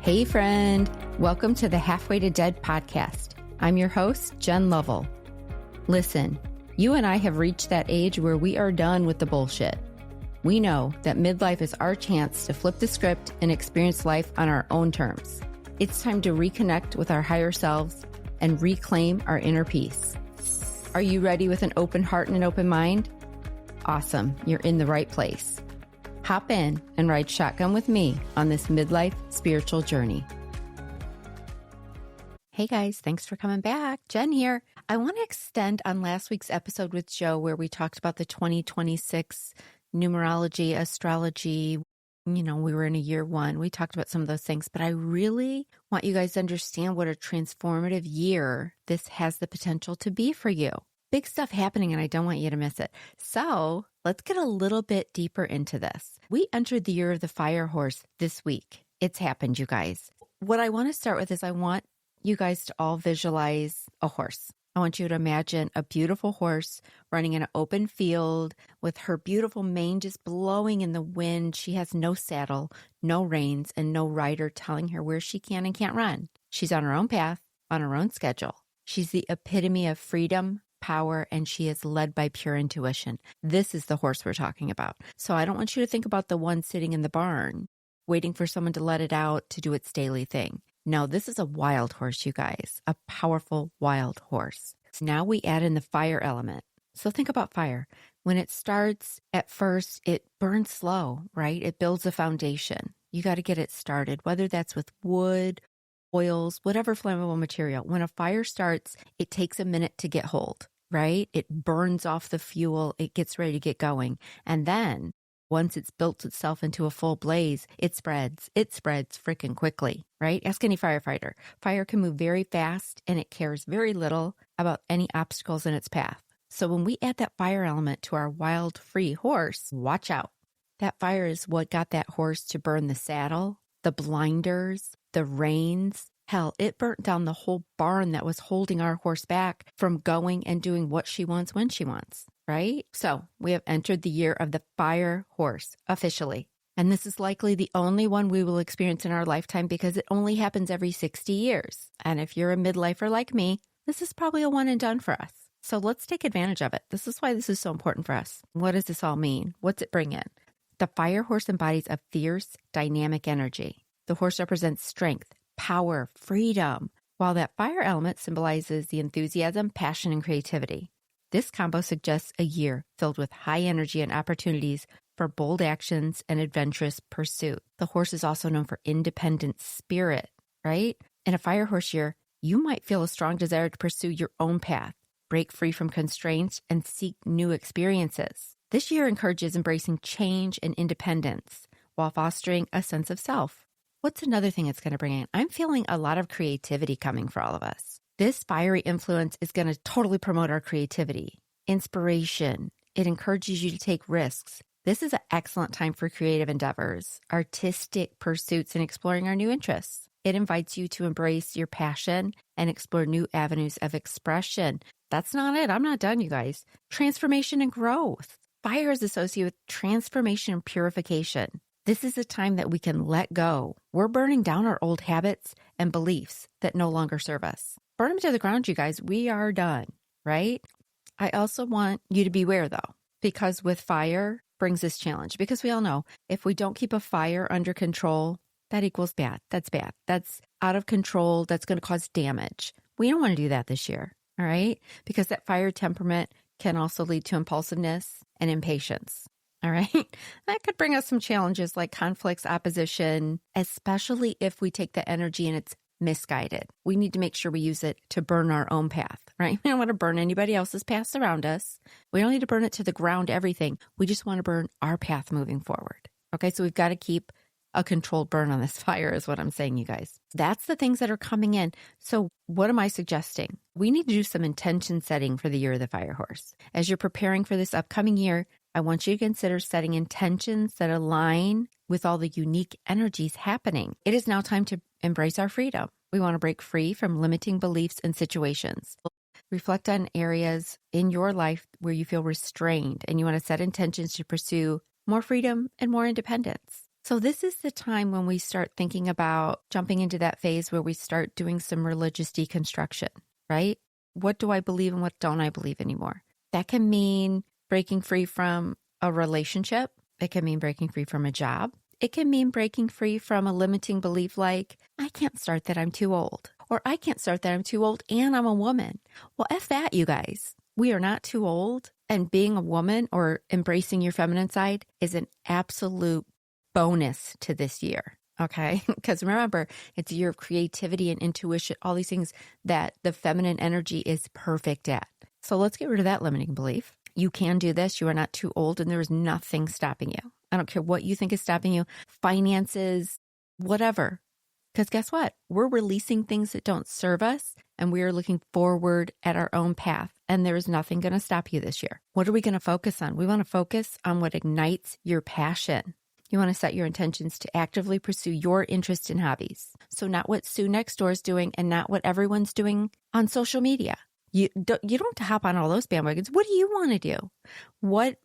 Hey friend, welcome to the Halfway to Dead podcast. I'm your host, Jen Lovell. Listen, you and I have reached that age where we are done with the bullshit. We know that midlife is our chance to flip the script and experience life on our own terms. It's time to reconnect with our higher selves and reclaim our inner peace. Are you ready with an open heart and an open mind? Awesome, you're in the right place. Hop in and ride shotgun with me on this midlife spiritual journey. Hey guys, thanks for coming back. Jen here. I want to extend on last week's episode with Joe where we talked about the 2026 numerology, astrology. You know, we were in a year one. We talked about some of those things, but I really want you guys to understand what a transformative year this has the potential to be for you. Big stuff happening and I don't want you to miss it. So let's get a little bit deeper into this. We entered the year of the fire horse this week. It's happened, you guys. What I want to start with is I want you guys to all visualize a horse. I want you to imagine a beautiful horse running in an open field with her beautiful mane just blowing in the wind. She has no saddle, no reins, and no rider telling her where she can and can't run. She's on her own path, on her own schedule. She's the epitome of freedom, power, and she is led by pure intuition. This is the horse we're talking about. So I don't want you to think about the one sitting in the barn, waiting for someone to let it out to do its daily thing. No, this is a wild horse, you guys, a powerful wild horse. So now we add in the fire element. So think about fire. When it starts, at first, it burns slow, right? It builds a foundation. You got to get it started, whether that's with wood, oils, whatever flammable material. When a fire starts, it takes a minute to get hold, right? It burns off the fuel. It gets ready to get going. And then once it's built itself into a full blaze, it spreads. It spreads freaking quickly, right? Ask any firefighter. Fire can move very fast and it cares very little about any obstacles in its path. So when we add that fire element to our wild, free horse, watch out. That fire is what got that horse to burn the saddle, the blinders, the reins. Hell, it burnt down the whole barn that was holding our horse back from going and doing what she wants when she wants, right? So we have entered the year of the fire horse officially. And this is likely the only one we will experience in our lifetime because it only happens every 60 years. And if you're a midlifer like me, this is probably a one and done for us. So let's take advantage of it. This is why this is so important for us. What does this all mean? What's it bring in? The fire horse embodies a fierce, dynamic energy. The horse represents strength, power, freedom, while that fire element symbolizes the enthusiasm, passion, and creativity. This combo suggests a year filled with high energy and opportunities for bold actions and adventurous pursuit. The horse is also known for independent spirit, right? In a fire horse year, you might feel a strong desire to pursue your own path, break free from constraints, and seek new experiences. This year encourages embracing change and independence while fostering a sense of self. What's another thing it's going to bring in? I'm feeling a lot of creativity coming for all of us. This fiery influence is going to totally promote our creativity, inspiration. It encourages you to take risks. This is an excellent time for creative endeavors, artistic pursuits, and exploring our new interests. It invites you to embrace your passion and explore new avenues of expression. That's not it. I'm not done, you guys. Transformation and growth. Fire is associated with transformation and purification. This is a time that we can let go. We're burning down our old habits and beliefs that no longer serve us. Burn them to the ground, you guys. We are done, right? I also want you to beware, though, because with fire brings this challenge. Because we all know if we don't keep a fire under control, that equals bad. That's bad. That's out of control. That's going to cause damage. We don't want to do that this year, all right? Because that fire temperament can also lead to impulsiveness and impatience. All right. That could bring us some challenges like conflicts, opposition, especially if we take the energy and it's misguided. We need to make sure we use it to burn our own path, right? We don't want to burn anybody else's paths around us. We don't need to burn it to the ground, everything. We just want to burn our path moving forward. Okay. So we've got to keep a controlled burn on this fire is what I'm saying, you guys. That's the things that are coming in. So what am I suggesting? We need to do some intention setting for the year of the fire horse. As you're preparing for this upcoming year, I want you to consider setting intentions that align with all the unique energies happening. It is now time to embrace our freedom. We want to break free from limiting beliefs and situations. Reflect on areas in your life where you feel restrained and you want to set intentions to pursue more freedom and more independence. So this is the time when we start thinking about jumping into that phase where we start doing some religious deconstruction, right? What do I believe and what don't I believe anymore? That can mean breaking free from a relationship. It can mean breaking free from a job. It can mean breaking free from a limiting belief like, I can't start that, I'm too old. Or I can't start that, I'm too old and I'm a woman. Well, F that, you guys. We are not too old. And being a woman or embracing your feminine side is an absolute bonus to this year. Okay. Because remember, it's a year of creativity and intuition, all these things that the feminine energy is perfect at. So let's get rid of that limiting belief. You can do this. You are not too old and there is nothing stopping you. I don't care what you think is stopping you, finances, whatever. Because guess what? We're releasing things that don't serve us and we are looking forward at our own path. And there is nothing going to stop you this year. What are we going to focus on? We want to focus on what ignites your passion. You want to set your intentions to actively pursue your interest in hobbies. So not what Sue next door is doing and not what everyone's doing on social media. You don't have to hop on all those bandwagons. What do you want to do? What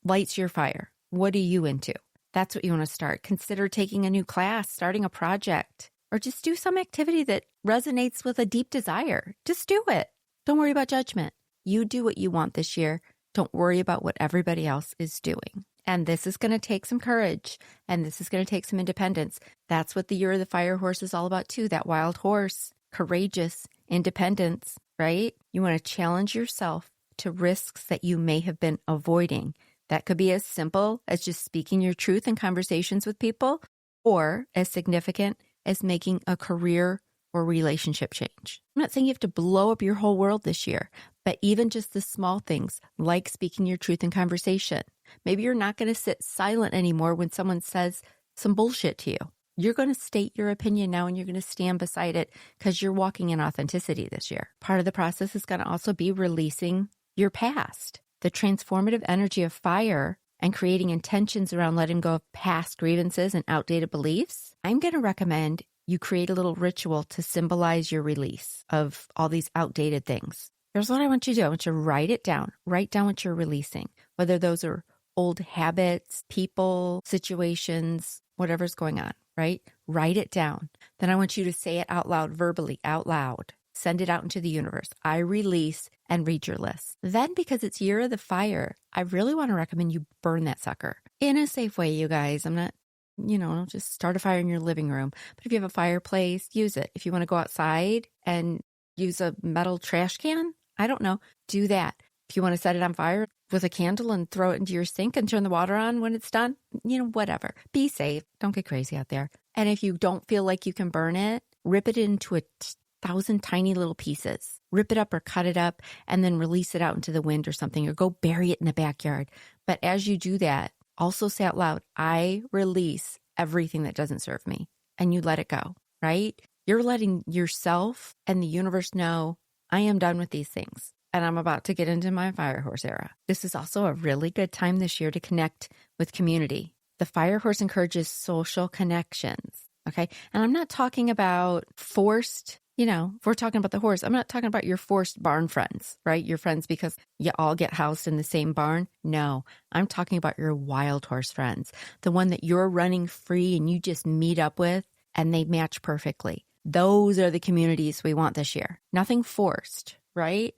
lights your fire? What are you into? That's what you want to start. Consider taking a new class, starting a project, or just do some activity that resonates with a deep desire. Just do it. Don't worry about judgment. You do what you want this year. Don't worry about what everybody else is doing. And this is going to take some courage, and this is going to take some independence. That's what the year of the fire horse is all about too, that wild horse, courageous, independence, right? You want to challenge yourself to risks that you may have been avoiding. That could be as simple as just speaking your truth in conversations with people, or as significant as making a career or relationship change. I'm not saying you have to blow up your whole world this year, but even just the small things like speaking your truth in conversation. Maybe you're not going to sit silent anymore when someone says some bullshit to you. You're going to state your opinion now and you're going to stand beside it because you're walking in authenticity this year. Part of the process is going to also be releasing your past. The transformative energy of fire and creating intentions around letting go of past grievances and outdated beliefs. I'm going to recommend you create a little ritual to symbolize your release of all these outdated things. Here's what I want you to do. I want you to write it down. Write down what you're releasing, whether those are old habits, people, situations, whatever's going on, right? Write it down. Then I want you to say it out loud, verbally, out loud. Send it out into the universe. I release, and read your list. Then, because it's year of the fire, I really want to recommend you burn that sucker in a safe way, you guys. I'm not, don't just start a fire in your living room. But if you have a fireplace, use it. If you want to go outside and use a metal trash can, I don't know, do that. If you want to set it on fire with a candle and throw it into your sink and turn the water on when it's done, whatever. Be safe. Don't get crazy out there. And if you don't feel like you can burn it, rip it into 1,000 tiny little pieces. Rip it up or cut it up and then release it out into the wind or something, or go bury it in the backyard. But as you do that, also say out loud, I release everything that doesn't serve me. And you let it go, right? You're letting yourself and the universe know, I am done with these things. And I'm about to get into my fire horse era. This is also a really good time this year to connect with community. The fire horse encourages social connections. Okay. And I'm not talking about forced, if we're talking about the horse, I'm not talking about your forced barn friends, right? Your friends because you all get housed in the same barn. No, I'm talking about your wild horse friends, the one that you're running free and you just meet up with and they match perfectly. Those are the communities we want this year. Nothing forced, right?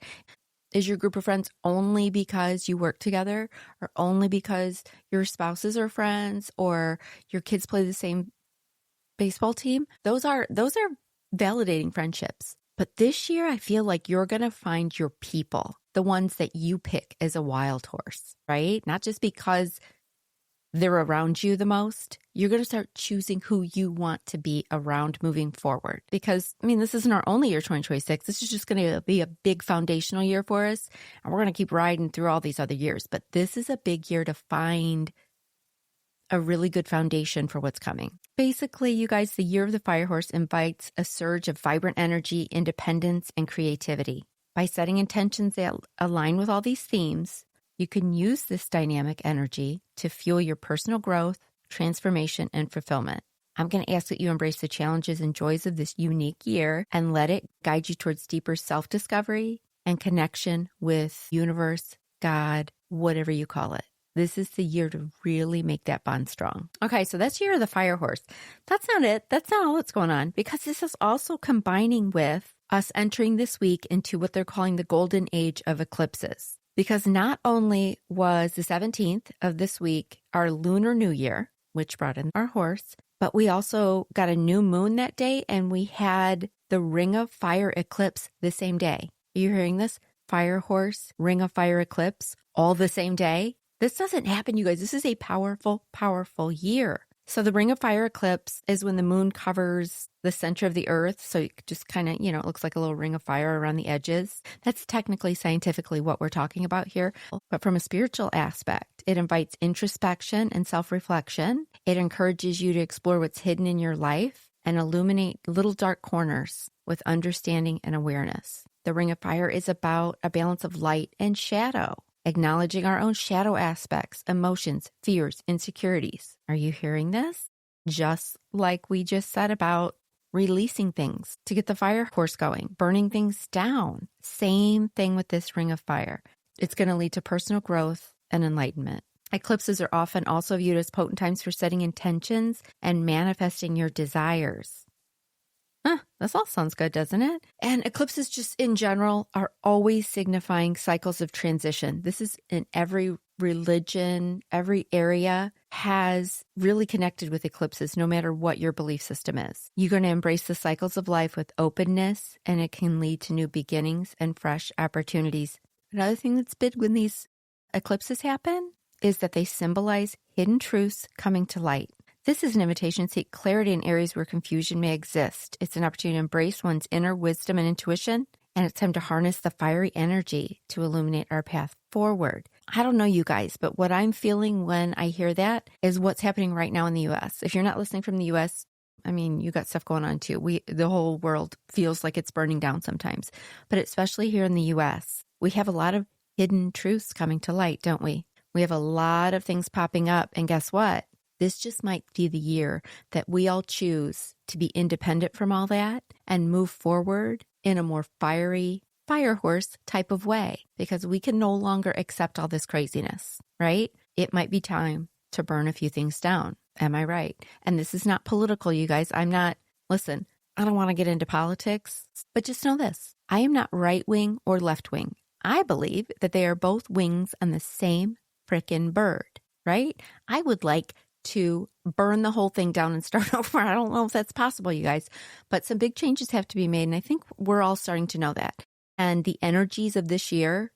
Is your group of friends only because you work together, or only because your spouses are friends, or your kids play the same baseball team? Those are validating friendships. But this year, I feel like you're going to find your people, the ones that you pick as a wild horse, right? Not just because they're around you the most. You're going to start choosing who you want to be around moving forward. Because, this isn't our only year, 2026. This is just going to be a big foundational year for us. And we're going to keep riding through all these other years. But this is a big year to find a really good foundation for what's coming. Basically, you guys, the year of the fire horse invites a surge of vibrant energy, independence, and creativity. By setting intentions that align with all these themes, you can use this dynamic energy to fuel your personal growth, transformation, and fulfillment. I'm going to ask that you embrace the challenges and joys of this unique year and let it guide you towards deeper self-discovery and connection with universe, God, whatever you call it. This is the year to really make that bond strong. Okay, so that's year of the fire horse. That's not it. That's not all that's going on, because this is also combining with us entering this week into what they're calling the golden age of eclipses. Because not only was the 17th of this week our Lunar New Year, which brought in our horse, but we also got a new moon that day, and we had the Ring of Fire eclipse the same day. Are you hearing this? Fire horse, Ring of Fire eclipse, all the same day. This doesn't happen, you guys. This is a powerful, powerful year. So the Ring of Fire eclipse is when the moon covers the center of the earth. So it just kind of, it looks like a little ring of fire around the edges. That's technically, scientifically what we're talking about here. But from a spiritual aspect, it invites introspection and self-reflection. It encourages you to explore what's hidden in your life and illuminate little dark corners with understanding and awareness. The Ring of Fire is about a balance of light and shadow, acknowledging our own shadow aspects, emotions, fears, insecurities. Are you hearing this? Just like we just said about releasing things to get the fire horse going, burning things down. Same thing with this Ring of Fire. It's going to lead to personal growth and enlightenment. Eclipses are often also viewed as potent times for setting intentions and manifesting your desires. This all sounds good, doesn't it? And eclipses just in general are always signifying cycles of transition. This is in every religion, every area has really connected with eclipses, no matter what your belief system is. You're going to embrace the cycles of life with openness, and it can lead to new beginnings and fresh opportunities. Another thing that's big when these eclipses happen is that they symbolize hidden truths coming to light. This is an invitation to seek clarity in areas where confusion may exist. It's an opportunity to embrace one's inner wisdom and intuition, and it's time to harness the fiery energy to illuminate our path forward. I don't know you guys, but what I'm feeling when I hear that is what's happening right now in the U.S. If you're not listening from the U.S., I mean, you got stuff going on too. The whole world feels like it's burning down sometimes, but especially here in the U.S., we have a lot of hidden truths coming to light, don't we? We have a lot of things popping up, and guess what? This just might be the year that we all choose to be independent from all that and move forward in a more fiery, fire horse type of way, because we can no longer accept all this craziness, right? It might be time to burn a few things down. Am I right? And this is not political, you guys. Listen, I don't want to get into politics, but just know this. I am not right wing or left wing. I believe that they are both wings on the same frickin' bird, right? I would like to burn the whole thing down and start over. I don't know if that's possible, you guys, but some big changes have to be made. And I think we're all starting to know that. And the energies of this year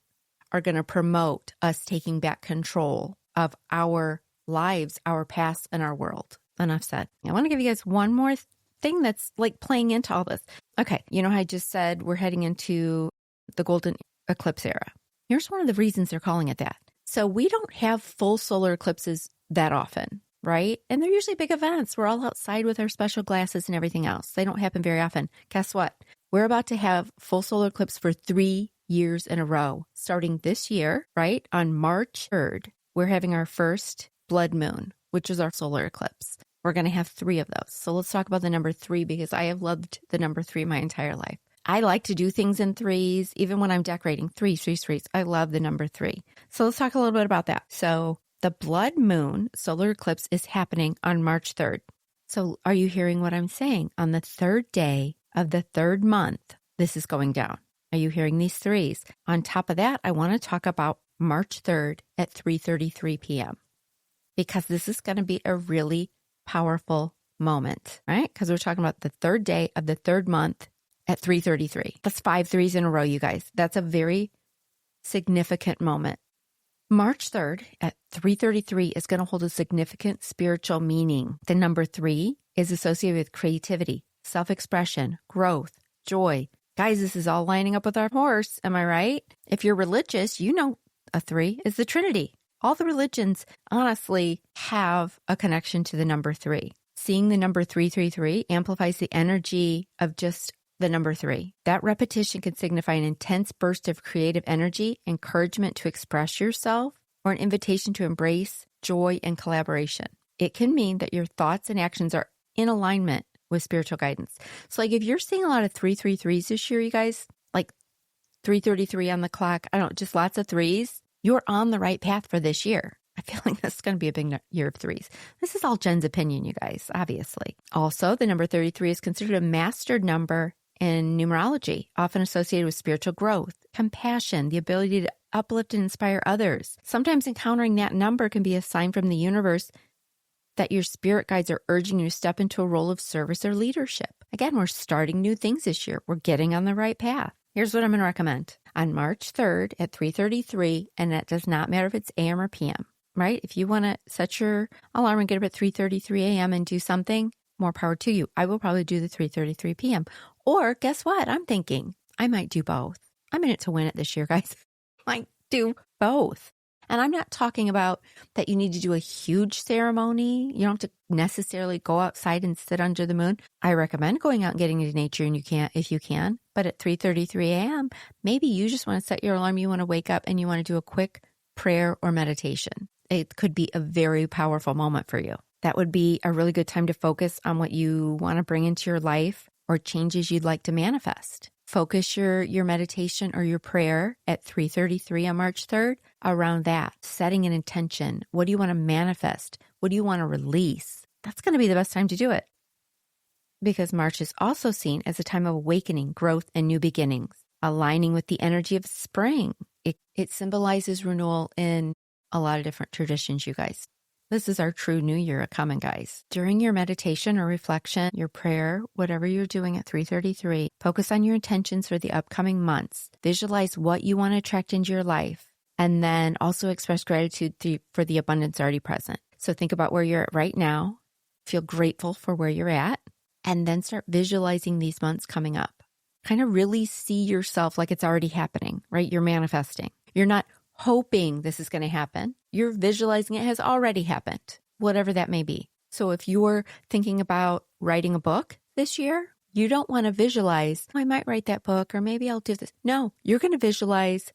are going to promote us taking back control of our lives, our past, and our world. Enough said. I want to give you guys one more thing that's like playing into all this. Okay. You know how I just said we're heading into the golden eclipse era. Here's one of the reasons they're calling it that. So we don't have full solar eclipses that often, right? And they're usually big events. We're all outside with our special glasses and everything else. They don't happen very often. Guess what? We're about to have full solar eclipse for 3 years in a row. Starting this year, right? On March 3rd, we're having our first blood moon, which is our solar eclipse. We're going to have 3 of those. So let's talk about the number 3, because I have loved the number 3 my entire life. I like to do things in 3s, even when I'm decorating. 3s. I love the number 3. So let's talk a little bit about that. So the blood moon solar eclipse is happening on March 3rd. So are you hearing what I'm saying? On the 3rd day of the 3rd month, this is going down. Are you hearing these 3s? On top of that, I want to talk about March 3rd at 3:33 p.m. because this is going to be a really powerful moment, right? Because we're talking about the 3rd day of the 3rd month at 3:33. That's 5 3s in a row, you guys. That's a very significant moment. March 3rd at 3:33 is going to hold a significant spiritual meaning. The number 3 is associated with creativity, self-expression, growth, joy. Guys, this is all lining up with our horse. Am I right? If you're religious, you know a 3 is the Trinity. All the religions honestly have a connection to the number 3. Seeing the number 333 amplifies the energy of just the number 3. That repetition can signify an intense burst of creative energy, encouragement to express yourself, or an invitation to embrace joy and collaboration. It can mean that your thoughts and actions are in alignment with spiritual guidance. So like if you're seeing a lot of 333s this year, you guys, like 3:33 on the clock, I don't know, just lots of 3s, you're on the right path for this year. I feel like this is going to be a big year of threes. This is all Jen's opinion, you guys, obviously. Also, the number 33 is considered a mastered number in numerology, often associated with spiritual growth, compassion, the ability to uplift and inspire others. Sometimes encountering that number can be a sign from the universe that your spirit guides are urging you to step into a role of service or leadership. Again, we're starting new things this year. We're getting on the right path. Here's what I'm going to recommend. On March 3rd at 3:33, and that does not matter if it's AM or PM, right? If you want to set your alarm and get up at 3:33 AM and do something, more power to you. I will probably do the 3:33 PM. Or guess what? I'm thinking I might do both. I'm in it to win it this year, guys. Might do both. And I'm not talking about that you need to do a huge ceremony. You don't have to necessarily go outside and sit under the moon. I recommend going out and getting into nature and if you can. But at 3:33 AM, maybe you just want to set your alarm. You want to wake up and you want to do a quick prayer or meditation. It could be a very powerful moment for you. That would be a really good time to focus on what you want to bring into your life or changes you'd like to manifest. Focus your meditation or your prayer at 3:33 on March 3rd around that, setting an intention. What do you want to manifest? What do you want to release? That's going to be the best time to do it. Because March is also seen as a time of awakening, growth, and new beginnings, aligning with the energy of spring. It symbolizes renewal in a lot of different traditions, you guys. This is our true new year coming, guys. During your meditation or reflection, your prayer, whatever you're doing at 3:33, focus on your intentions for the upcoming months. Visualize what you want to attract into your life, and then also express gratitude for the abundance already present. So think about where you're at right now. Feel grateful for where you're at, and then start visualizing these months coming up. Kind of really see yourself like it's already happening, right? You're manifesting. You're not hoping this is going to happen. You're visualizing it has already happened, whatever that may be. So if you're thinking about writing a book this year, you don't want to visualize, I might write that book or maybe I'll do this. No, you're going to visualize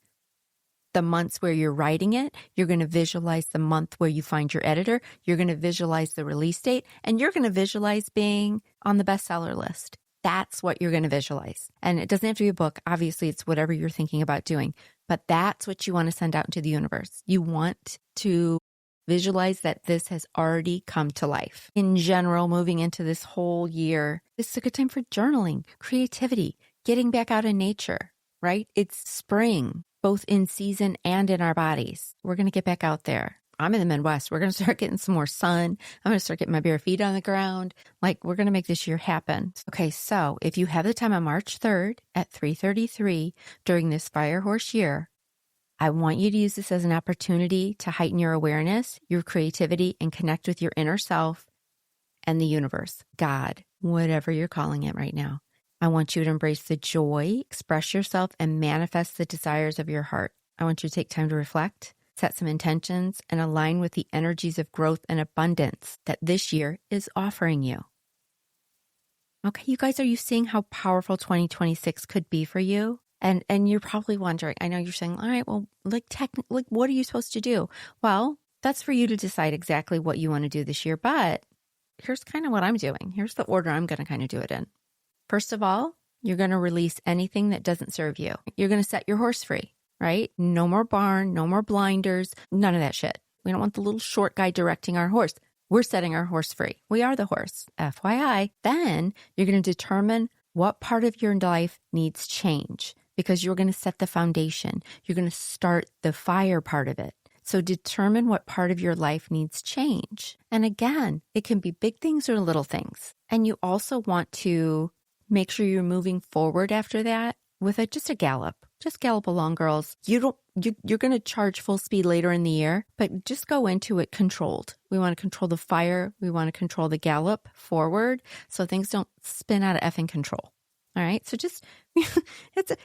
the months where you're writing it. You're going to visualize the month where you find your editor. You're going to visualize the release date, and you're going to visualize being on the bestseller list. That's what you're going to visualize. And it doesn't have to be a book. Obviously, it's whatever you're thinking about doing. But that's what you want to send out into the universe. You want to visualize that this has already come to life. In general, moving into this whole year, this is a good time for journaling, creativity, getting back out in nature, right? It's spring, both in season and in our bodies. We're going to get back out there. I'm in the Midwest. We're going to start getting some more sun. I'm going to start getting my bare feet on the ground. Like, we're going to make this year happen. Okay, so if you have the time on March 3rd at 3:33 during this fire horse year, I want you to use this as an opportunity to heighten your awareness, your creativity, and connect with your inner self and the universe, God, whatever you're calling it right now. I want you to embrace the joy, express yourself, and manifest the desires of your heart. I want you to take time to reflect, set some intentions, and align with the energies of growth and abundance that this year is offering you. Okay, you guys, are you seeing how powerful 2026 could be for you? And you're probably wondering, I know you're saying, all right, well, like what are you supposed to do? Well, that's for you to decide exactly what you want to do this year. But here's kind of what I'm doing. Here's the order I'm going to kind of do it in. First of all, you're going to release anything that doesn't serve you. You're going to set your horse free. Right? No more barn, no more blinders, none of that shit. We don't want the little short guy directing our horse. We're setting our horse free. We are the horse, FYI. Then you're going to determine what part of your life needs change because you're going to set the foundation. You're going to start the fire part of it. So determine what part of your life needs change. And again, it can be big things or little things. And you also want to make sure you're moving forward after that with just a gallop. Just gallop along, girls. You're going to charge full speed later in the year, but just go into it controlled. We want to control the fire. We want to control the gallop forward so things don't spin out of effing control. All right. So just,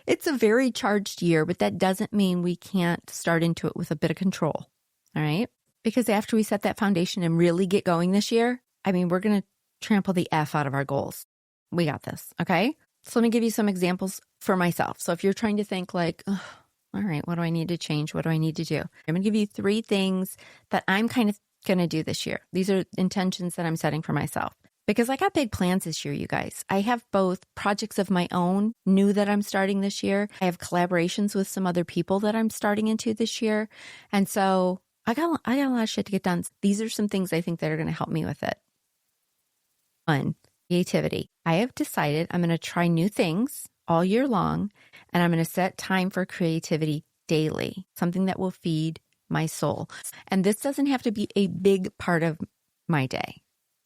it's a very charged year, but that doesn't mean we can't start into it with a bit of control. All right. Because after we set that foundation and really get going this year, I mean, we're going to trample the F out of our goals. We got this. Okay. So let me give you some examples for myself. So if you're trying to think like, oh, all right, what do I need to change? What do I need to do? I'm going to give you 3 things that I'm kind of going to do this year. These are intentions that I'm setting for myself because I got big plans this year, you guys. I have both projects of my own, new that I'm starting this year. I have collaborations with some other people that I'm starting into this year. And so I got a lot of shit to get done. These are some things I think that are going to help me with it. 1, creativity. I have decided I'm going to try new things all year long, and I'm going to set time for creativity daily, something that will feed my soul. And this doesn't have to be a big part of my day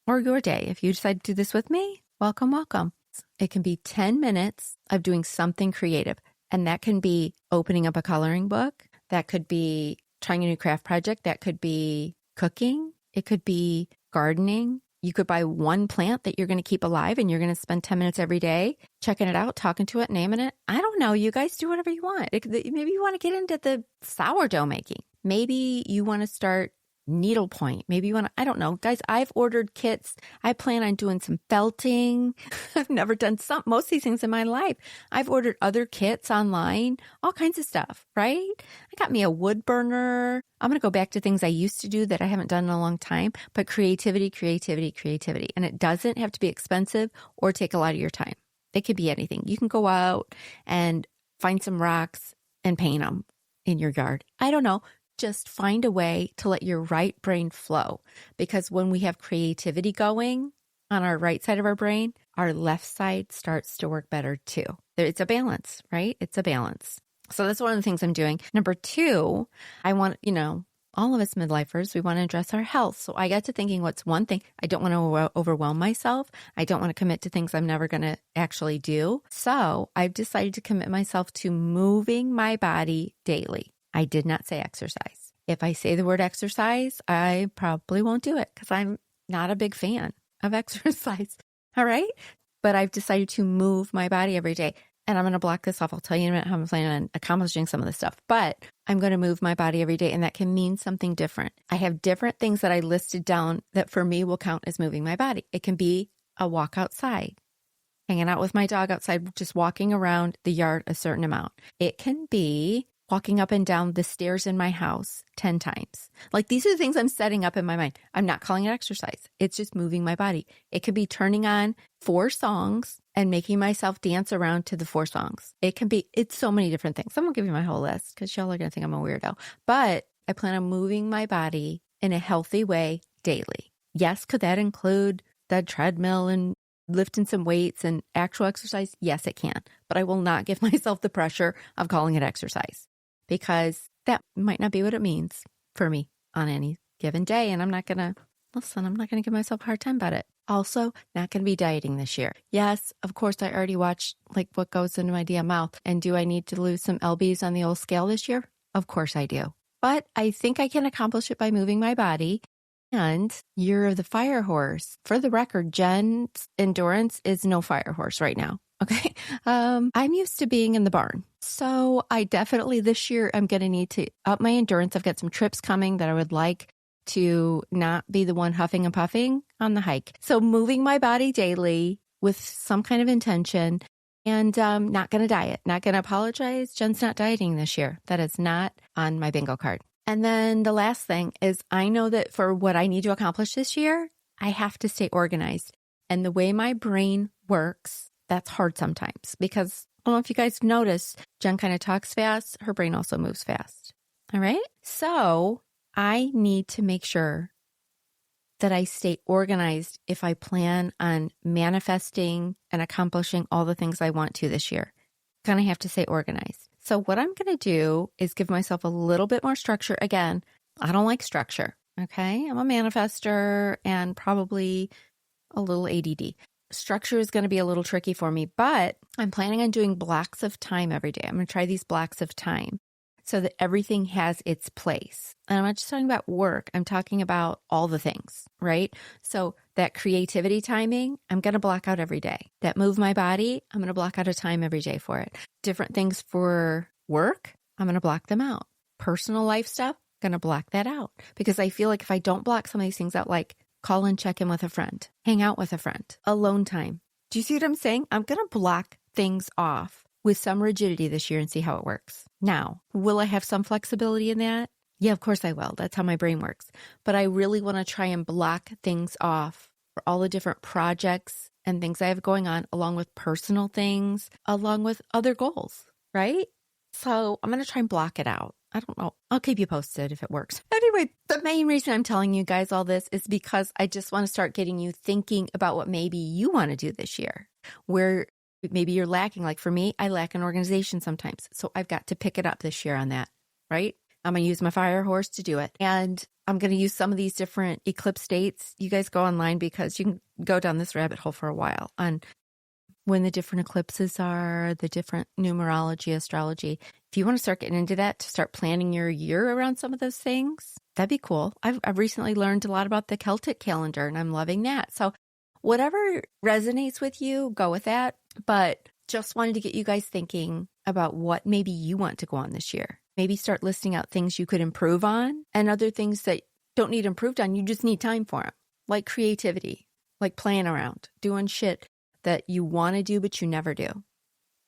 or your day. If you decide to do this with me, welcome, welcome. It can be 10 minutes of doing something creative. And that can be opening up a coloring book. That could be trying a new craft project. That could be cooking. It could be gardening. You could buy one plant that you're going to keep alive and you're going to spend 10 minutes every day checking it out, talking to it, naming it. I don't know. You guys do whatever you want. Maybe you want to get into the sourdough making. Maybe you want to start needlepoint. Maybe you want to, I don't know. Guys, I've ordered kits. I plan on doing some felting. I've never done most of these things in my life. I've ordered other kits online, all kinds of stuff, right? I got me a wood burner. I'm going to go back to things I used to do that I haven't done in a long time, but creativity, creativity, creativity. And it doesn't have to be expensive or take a lot of your time. It could be anything. You can go out and find some rocks and paint them in your yard. I don't know. Just find a way to let your right brain flow. Because when we have creativity going on our right side of our brain, our left side starts to work better too. It's a balance, right? It's a balance. So that's one of the things I'm doing. Number 2, I want, all of us midlifers, we want to address our health. So I got to thinking, what's one thing? I don't want to overwhelm myself. I don't want to commit to things I'm never going to actually do. So I've decided to commit myself to moving my body daily. I did not say exercise. If I say the word exercise, I probably won't do it because I'm not a big fan of exercise. All right. But I've decided to move my body every day. And I'm going to block this off. I'll tell you in a minute how I'm planning on accomplishing some of this stuff. But I'm going to move my body every day. And that can mean something different. I have different things that I listed down that for me will count as moving my body. It can be a walk outside, hanging out with my dog outside, just walking around the yard a certain amount. It can be walking up and down the stairs in my house 10 times. Like, these are the things I'm setting up in my mind. I'm not calling it exercise. It's just moving my body. It could be turning on 4 songs and making myself dance around to the 4 songs. It's so many different things. I'm going to give you my whole list because y'all are going to think I'm a weirdo. But I plan on moving my body in a healthy way daily. Yes, could that include the treadmill and lifting some weights and actual exercise? Yes, it can. But I will not give myself the pressure of calling it exercise, because that might not be what it means for me on any given day. And I'm not going to give myself a hard time about it. Also, not going to be dieting this year. Yes, of course, I already watched what goes into my damn mouth. And do I need to lose some lbs on the old scale this year? Of course I do. But I think I can accomplish it by moving my body. And you're the fire horse. For the record, Jen's endurance is no fire horse right now. Okay. I'm used to being in the barn. So I definitely this year, I'm going to need to up my endurance. I've got some trips coming that I would like to not be the one huffing and puffing on the hike. So moving my body daily with some kind of intention, and not going to diet, not going to apologize. Jen's not dieting this year. That is not on my bingo card. And then the last thing is, I know that for what I need to accomplish this year, I have to stay organized. And the way my brain works, that's hard sometimes, because I don't know if you guys notice, Jen kind of talks fast. Her brain also moves fast. All right. So I need to make sure that I stay organized if I plan on manifesting and accomplishing all the things I want to this year. Kind of have to stay organized. So what I'm going to do is give myself a little bit more structure. Again, I don't like structure. Okay. I'm a manifester and probably a little ADD. Structure is going to be a little tricky for me, but I'm planning on doing blocks of time every day. I'm going to try these blocks of time so that everything has its place. And I'm not just talking about work. I'm talking about all the things, right? So that creativity timing, I'm going to block out every day. That move my body, I'm going to block out a time every day for it. Different things for work, I'm going to block them out. Personal life stuff, I'm going to block that out, because I feel like if I don't block some of these things out, like call and check in with a friend, hang out with a friend, alone time. Do you see what I'm saying? I'm going to block things off with some rigidity this year and see how it works. Now, will I have some flexibility in that? Yeah, of course I will. That's how my brain works. But I really want to try and block things off for all the different projects and things I have going on, along with personal things, along with other goals, right? So I'm going to try and block it out. I don't know. I'll keep you posted if it works. Anyway, the main reason I'm telling you guys all this is because I just want to start getting you thinking about what maybe you want to do this year, where maybe you're lacking. Like for me, I lack an organization sometimes. So I've got to pick it up this year on that, right? I'm going to use my fire horse to do it. And I'm going to use some of these different eclipse dates. You guys go online because you can go down this rabbit hole for a while on when the different eclipses are, the different numerology, astrology. If you want to start getting into that, to start planning your year around some of those things, that'd be cool. I've recently learned a lot about the Celtic calendar, and I'm loving that. So whatever resonates with you, go with that. But just wanted to get you guys thinking about what maybe you want to go on this year. Maybe start listing out things you could improve on and other things that don't need improved on. You just need time for them, like creativity, like playing around, doing shit that you want to do, but you never do.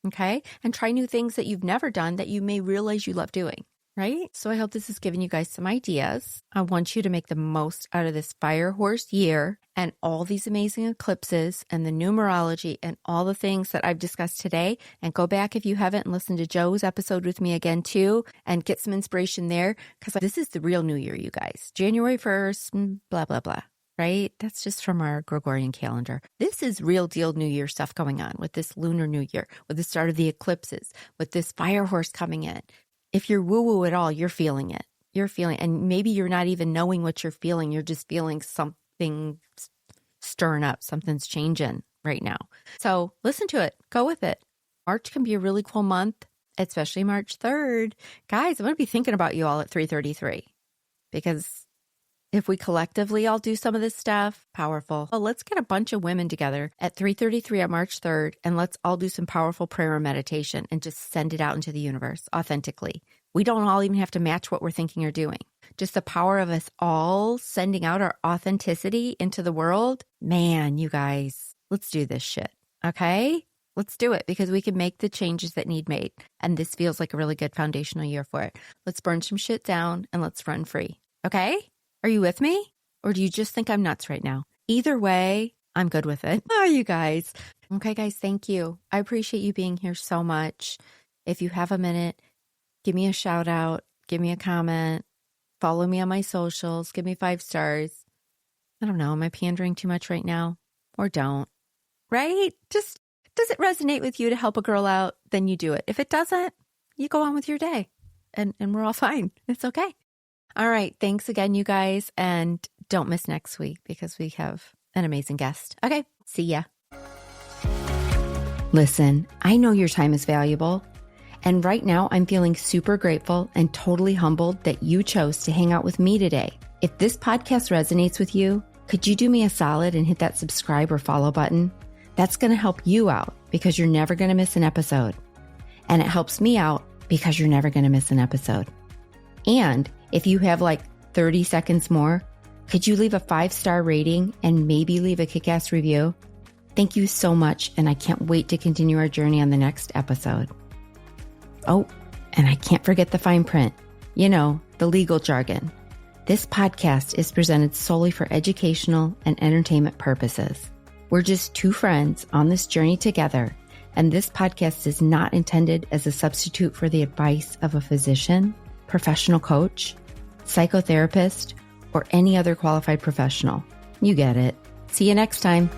Okay. And try new things that you've never done that you may realize you love doing. Right. So I hope this has given you guys some ideas. I want you to make the most out of this fire horse year and all these amazing eclipses and the numerology and all the things that I've discussed today. And go back if you haven't and listen to Joe's episode with me again too, and get some inspiration there, because this is the real new year, you guys. January 1st, blah, blah, blah. Right? That's just from our Gregorian calendar. This is real deal New Year stuff going on with this Lunar New Year, with the start of the eclipses, with this fire horse coming in. If you're woo-woo at all, you're feeling it. You're feeling, and maybe you're not even knowing what you're feeling. You're just feeling something stirring up. Something's changing right now. So listen to it. Go with it. March can be a really cool month, especially March 3rd. Guys, I'm going to be thinking about you all at 3:33 because if we collectively all do some of this stuff, powerful. Well, let's get a bunch of women together at 3:33 on March 3rd, and let's all do some powerful prayer and meditation and just send it out into the universe authentically. We don't all even have to match what we're thinking or doing. Just the power of us all sending out our authenticity into the world. Man, you guys, let's do this shit. Okay? Let's do it because we can make the changes that need made. And this feels like a really good foundational year for it. Let's burn some shit down and let's run free. Okay? Are you with me? Or do you just think I'm nuts right now? Either way, I'm good with it. Oh, you guys. Okay, guys, thank you. I appreciate you being here so much. If you have a minute, give me a shout out, give me a comment, follow me on my socials, give me 5 stars. I don't know, am I pandering too much right now? Or don't, right? Just, does it resonate with you to help a girl out? Then you do it. If it doesn't, you go on with your day and we're all fine. It's okay. All right. Thanks again, you guys. And don't miss next week because we have an amazing guest. Okay. See ya. Listen, I know your time is valuable. And right now I'm feeling super grateful and totally humbled that you chose to hang out with me today. If this podcast resonates with you, could you do me a solid and hit that subscribe or follow button? That's going to help you out because you're never going to miss an episode. And it helps me out because you're never going to miss an episode. And if you have like 30 seconds more, could you leave a 5-star rating and maybe leave a kick-ass review? Thank you so much, and I can't wait to continue our journey on the next episode. Oh, and I can't forget the fine print. You know, the legal jargon. This podcast is presented solely for educational and entertainment purposes. We're just 2 friends on this journey together, and this podcast is not intended as a substitute for the advice of a physician, professional coach, psychotherapist, or any other qualified professional. You get it. See you next time.